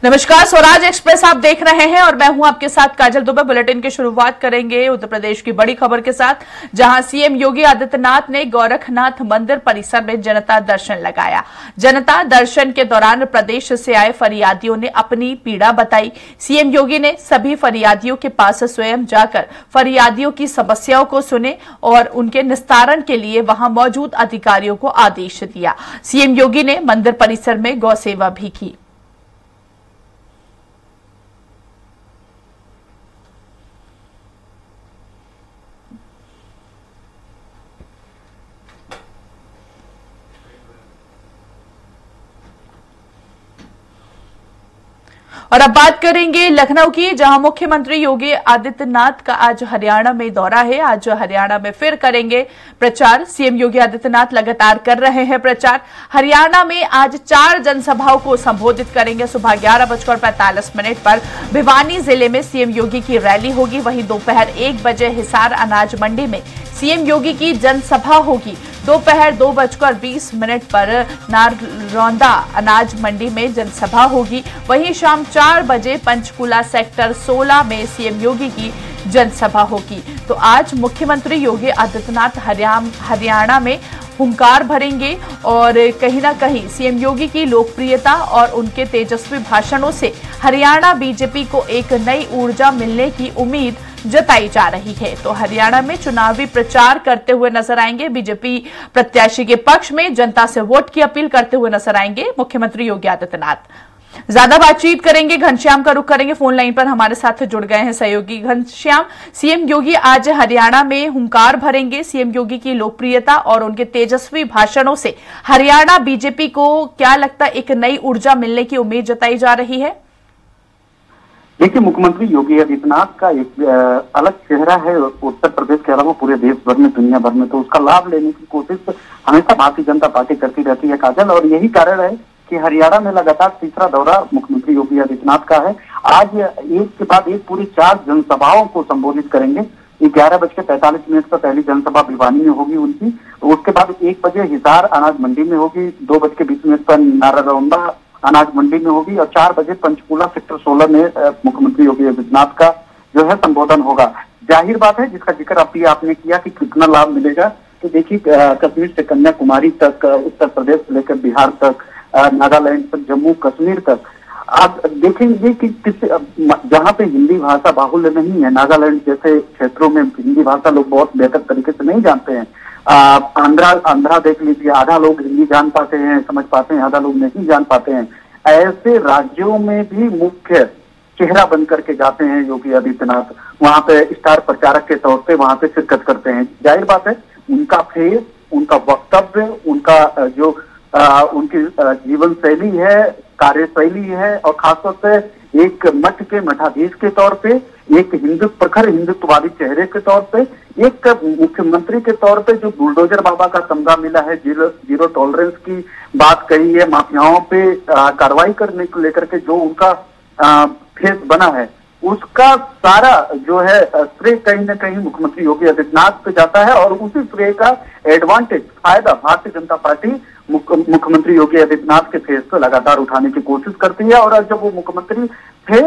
नमस्कार, स्वराज एक्सप्रेस आप देख रहे हैं और मैं हूं आपके साथ काजल दुबे। बुलेटिन की शुरुआत करेंगे उत्तर प्रदेश की बड़ी खबर के साथ, जहां सीएम योगी आदित्यनाथ ने गोरखनाथ मंदिर परिसर में जनता दर्शन लगाया। जनता दर्शन के दौरान प्रदेश से आए फरियादियों ने अपनी पीड़ा बताई। सीएम योगी ने सभी फरियादियों के पास स्वयं जाकर फरियादियों की समस्याओं को सुने और उनके निस्तारण के लिए वहां मौजूद अधिकारियों को आदेश दिया। सीएम योगी ने मंदिर परिसर में गौ सेवा भी की। और अब बात करेंगे लखनऊ की, जहां मुख्यमंत्री योगी आदित्यनाथ का आज हरियाणा में दौरा है। आज हरियाणा में फिर करेंगे प्रचार। सीएम योगी आदित्यनाथ लगातार कर रहे हैं प्रचार। हरियाणा में आज 4 जनसभाओं को संबोधित करेंगे। सुबह 11:45 पर भिवानी जिले में सीएम योगी की रैली होगी। वहीं दोपहर 1 बजे हिसार अनाज मंडी में सीएम योगी की जनसभा होगी। दोपहर 2:20 पर नारौंदा अनाज मंडी में जनसभा होगी। वहीं शाम 4 बजे पंचकुला सेक्टर 16 में सीएम योगी की जनसभा होगी। तो आज मुख्यमंत्री योगी आदित्यनाथ हरियाणा में हुंकार भरेंगे और कहीं ना कहीं सीएम योगी की लोकप्रियता और उनके तेजस्वी भाषणों से हरियाणा बीजेपी को एक नई ऊर्जा मिलने की उम्मीद जताई जा रही है। तो हरियाणा में चुनावी प्रचार करते हुए नजर आएंगे। बीजेपी प्रत्याशी के पक्ष में जनता से वोट की अपील करते हुए नजर आएंगे मुख्यमंत्री योगी आदित्यनाथ। ज्यादा बातचीत करेंगे, घनश्याम का रुख करेंगे। फोन लाइन पर हमारे साथ जुड़ गए हैं सहयोगी घनश्याम। सीएम योगी आज हरियाणा में हुंकार भरेंगे। सीएम योगी की लोकप्रियता और उनके तेजस्वी भाषणों से हरियाणा बीजेपी को क्या लगता है एक नई ऊर्जा मिलने की उम्मीद जताई जा रही है? देखिए, मुख्यमंत्री योगी आदित्यनाथ का एक अलग चेहरा है उत्तर प्रदेश के अलावा पूरे देश भर में, दुनिया भर में। तो उसका लाभ लेने की कोशिश हमेशा भारतीय जनता पार्टी करती रहती है काजल, और यही कारण है कि हरियाणा में लगातार तीसरा दौरा मुख्यमंत्री योगी आदित्यनाथ का है। आज एक के बाद एक पूरी 4 जनसभाओं को संबोधित करेंगे। 11:45 पर पहली जनसभा भिवानी में होगी उनकी। उसके बाद 1 बजे हिसार अनाज मंडी में होगी। 2:20 पर नारौंदा अनाज मंडी में होगी और 4 बजे पंचकुला सेक्टर 16 में मुख्यमंत्री योगी आदित्यनाथ का जो है संबोधन होगा। जाहिर बात है, जिसका जिक्र अभी आपने किया कि कितना लाभ मिलेगा, तो देखिए कश्मीर से कन्याकुमारी तक, उत्तर प्रदेश से लेकर बिहार तक, नागालैंड तक, जम्मू कश्मीर तक आप देखेंगे कि जहाँ पे हिंदी भाषा बाहुल्य नहीं है, नागालैंड जैसे क्षेत्रों में हिंदी भाषा लोग बहुत बेहतर तरीके से नहीं जानते हैं। आंध्रा देख लीजिए, आधा लोग हिंदी जान पाते हैं, समझ पाते हैं, आधा लोग नहीं जान पाते हैं। ऐसे राज्यों में भी मुख्य चेहरा बन करके जाते हैं योगी आदित्यनाथ। वहां पे स्टार प्रचारक के तौर पे वहां पे शिरकत करते हैं। जाहिर बात है, उनका फेस, उनका वक्तव्य, उनका जो उनकी जीवन शैली है, कार्यशैली है, और खासतौर से एक मठ के मठाधीश के तौर पे, एक प्रखर हिंदुत्ववादी चेहरे के तौर पे, एक मुख्यमंत्री के तौर पे जो बुलडोजर बाबा का तमगा मिला है, जीरो टॉलरेंस की बात कही है, माफियाओं पे कार्रवाई करने को लेकर के जो उनका फेस बना है, उसका सारा जो है श्रेय कहीं ना कहीं मुख्यमंत्री योगी आदित्यनाथ पे जाता है। और उसी श्रेय का एडवांटेज, फायदा भारतीय जनता पार्टी मुख्यमंत्री योगी आदित्यनाथ के फेस को लगातार उठाने की कोशिश करती है। और जब वो मुख्यमंत्री थे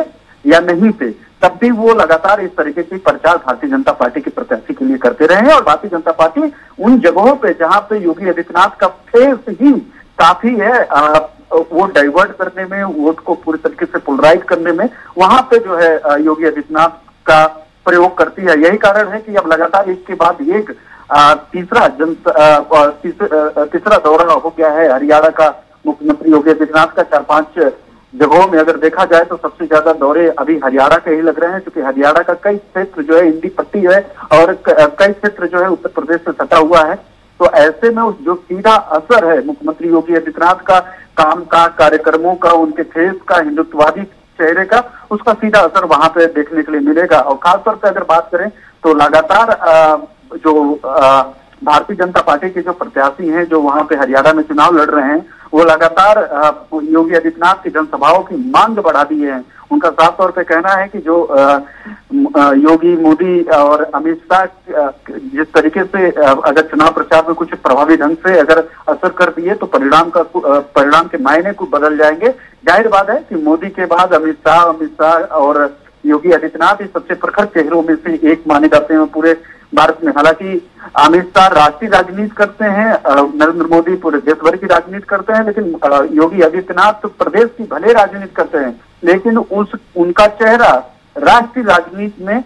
या नहीं थे, तब भी वो लगातार इस तरीके की प्रचार भारतीय जनता पार्टी के प्रत्याशी के लिए करते रहे हैं। और भारतीय जनता पार्टी उन जगहों पे जहां पे योगी आदित्यनाथ का फेस ही काफी है वो डाइवर्ट करने में, वोट को पूरी तरीके से पोलराइज करने में, वहां पे जो है योगी आदित्यनाथ का प्रयोग करती है। यही कारण है कि अब लगातार एक के बाद एक तीसरा दौरा हो गया है हरियाणा का मुख्यमंत्री योगी आदित्यनाथ का। 4-5 जगहों में अगर देखा जाए तो सबसे ज्यादा दौरे अभी हरियाणा के ही लग रहे हैं, क्योंकि हरियाणा का कई क्षेत्र जो है इंडी पट्टी है और कई क्षेत्र जो है उत्तर प्रदेश से सटा हुआ है। तो ऐसे में उस जो सीधा असर है मुख्यमंत्री योगी आदित्यनाथ का, काम का, कार्यक्रमों का, उनके फेस का, हिंदुत्ववादी चेहरे का, उसका सीधा असर वहां पे देखने के लिए मिलेगा। और खासतौर पर अगर बात करें तो लगातार जो भारतीय जनता पार्टी के जो प्रत्याशी हैं जो वहां पे हरियाणा में चुनाव लड़ रहे हैं, वो लगातार योगी आदित्यनाथ की जनसभाओं की मांग बढ़ा दी है। उनका साफ तौर पे कहना है कि जो योगी, मोदी और अमित शाह जिस तरीके से अगर चुनाव प्रचार में कुछ प्रभावी ढंग से अगर असर कर दिए तो परिणाम के मायने को बदल जाएंगे। जाहिर बात है कि मोदी के बाद अमित शाह और योगी आदित्यनाथ ये सबसे प्रखर चेहरों में से एक माने जाते हैं पूरे भारत में। हालांकि अमित शाह राष्ट्रीय राजनीति करते हैं, नरेंद्र मोदी पूरे देश भर की राजनीति करते हैं, लेकिन योगी आदित्यनाथ तो प्रदेश की भले राजनीति करते हैं, लेकिन उनका चेहरा राष्ट्रीय राजनीति में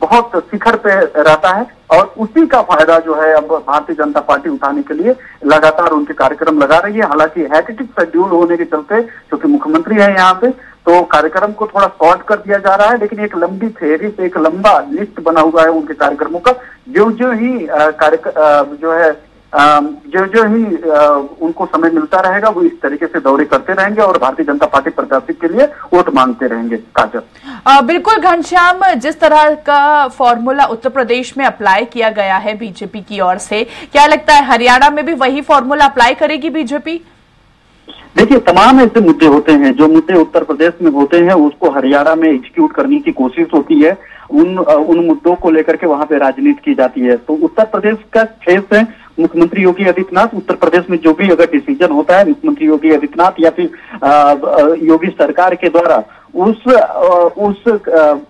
बहुत शिखर पे रहता है और उसी का फायदा जो है अब भारतीय जनता पार्टी उठाने के लिए लगातार उनके कार्यक्रम लगा रही है। हालांकि हेक्टिक शेड्यूल होने के चलते, क्योंकि मुख्यमंत्री है यहाँ पे, तो कार्यक्रम को थोड़ा शॉर्ट कर दिया जा रहा है, लेकिन एक लंबी फेहरिस्त, एक लंबा लिस्ट बना हुआ है उनके कार्यक्रमों का। जो ही उनको समय मिलता रहेगा वो इस तरीके से दौरे करते रहेंगे और भारतीय जनता पार्टी प्रत्याशी के लिए वोट मांगते रहेंगे। काजल, बिल्कुल घनश्याम, जिस तरह का फॉर्मूला उत्तर प्रदेश में अप्लाई किया गया है बीजेपी की ओर से, क्या लगता है हरियाणा में भी वही फॉर्मूला अप्लाई करेगी बीजेपी? देखिए, तमाम ऐसे मुद्दे होते हैं जो मुद्दे उत्तर प्रदेश में होते हैं उसको हरियाणा में एग्जीक्यूट करने की कोशिश होती है। उन मुद्दों को लेकर के वहां पे राजनीति की जाती है। तो उत्तर प्रदेश का फेस है मुख्यमंत्री योगी आदित्यनाथ। उत्तर प्रदेश में जो भी अगर डिसीजन होता है मुख्यमंत्री योगी आदित्यनाथ या फिर योगी सरकार के द्वारा उस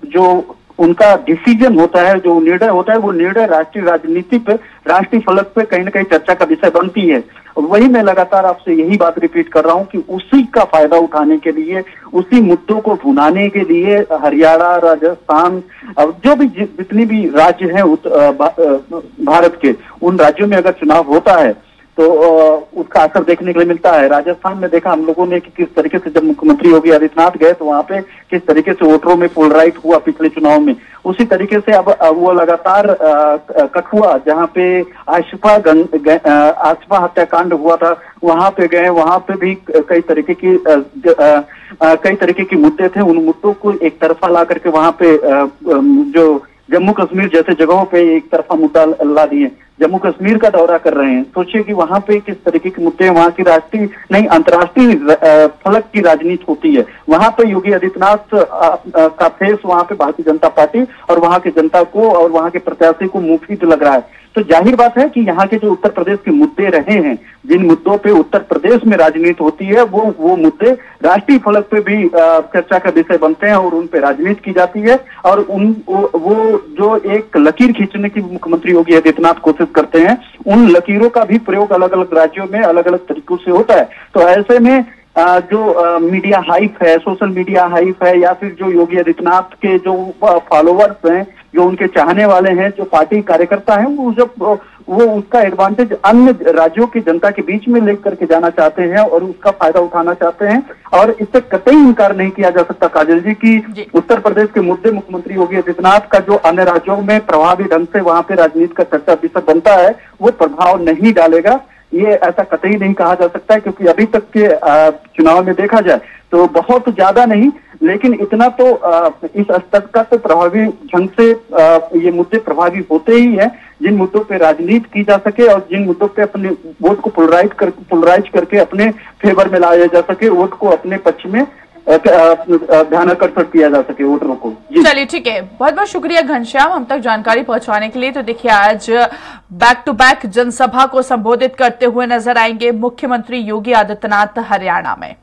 जो उनका डिसीजन होता है, जो निर्णय होता है, वो निर्णय राष्ट्रीय राजनीति पे, राष्ट्रीय फलक पे कहीं ना कहीं चर्चा का विषय बनती है। वही मैं लगातार आपसे यही बात रिपीट कर रहा हूं कि उसी का फायदा उठाने के लिए, उसी मुद्दों को भुनाने के लिए हरियाणा, राजस्थान, जो भी जितनी भी राज्य हैं भारत के, उन राज्यों में अगर चुनाव होता है तो उसका असर देखने के लिए मिलता है। राजस्थान में देखा हम लोगों ने कि किस तरीके से जब मुख्यमंत्री योगी आदित्यनाथ गए तो वहां पे किस तरीके से वोटरों में पोलराइज हुआ पिछले चुनाव में। उसी तरीके से अब वो लगातार कठुआ, जहां पे आसफा हत्याकांड हुआ था, वहां पे गए, वहां पे भी कई तरीके के मुद्दे थे। उन मुद्दों को एक तरफा ला करके वहां पे जो जम्मू कश्मीर जैसे जगहों पे एक तरफा मुद्दा ला दिए। जम्मू कश्मीर का दौरा कर रहे हैं, सोचिए कि वहां पे किस तरीके के मुद्दे, वहां की राष्ट्रीय नहीं अंतर्राष्ट्रीय फलक की राजनीति होती है। वहां पे योगी आदित्यनाथ का फेस वहां पे भारतीय जनता पार्टी और वहां की जनता को और वहां के प्रत्याशी को मुफीद लग रहा है। तो जाहिर बात है कि यहाँ के जो उत्तर प्रदेश के मुद्दे रहे हैं, जिन मुद्दों पे उत्तर प्रदेश में राजनीति होती है, वो मुद्दे राष्ट्रीय फलक पे भी चर्चा का विषय बनते हैं और उन पे राजनीति की जाती है। और वो जो एक लकीर खींचने की मुख्यमंत्री योगी आदित्यनाथ कोशिश करते हैं, उन लकीरों का भी प्रयोग अलग अलग राज्यों में अलग अलग तरीकों से होता है। तो ऐसे में जो मीडिया हाइप है, सोशल मीडिया हाइप है, या फिर जो योगी आदित्यनाथ के जो फॉलोवर्स हैं, जो उनके चाहने वाले हैं, जो पार्टी कार्यकर्ता हैं, वो उसका एडवांटेज अन्य राज्यों की जनता के बीच में लेकर के जाना चाहते हैं और उसका फायदा उठाना चाहते हैं। और इससे कतई इनकार नहीं किया जा सकता काजल जी की उत्तर प्रदेश के मुद्दे मुख्यमंत्री योगी आदित्यनाथ का जो अन्य राज्यों में प्रभावी ढंग से वहां पे राजनीति का चर्चा विषय बनता है, वो प्रभाव नहीं डालेगा। ये ऐसा कतई नहीं कहा जा सकता है, क्योंकि अभी तक के चुनाव में देखा जाए तो बहुत ज्यादा नहीं, लेकिन इतना तो इस स्तर का तो प्रभावी ढंग से ये मुद्दे प्रभावी होते ही हैं, जिन मुद्दों पे राजनीति की जा सके और जिन मुद्दों पे अपने वोट को पोलराइज करके अपने फेवर में लाया जा सके, वोट को अपने पक्ष में ध्यान आकर्षण किया जा सके वोटरों को। चलिए ठीक है, बहुत बहुत शुक्रिया घनश्याम हम तक जानकारी पहुंचाने के लिए। तो देखिए, आज बैक टू बैक जनसभा को संबोधित करते हुए नजर आएंगे मुख्यमंत्री योगी आदित्यनाथ हरियाणा में।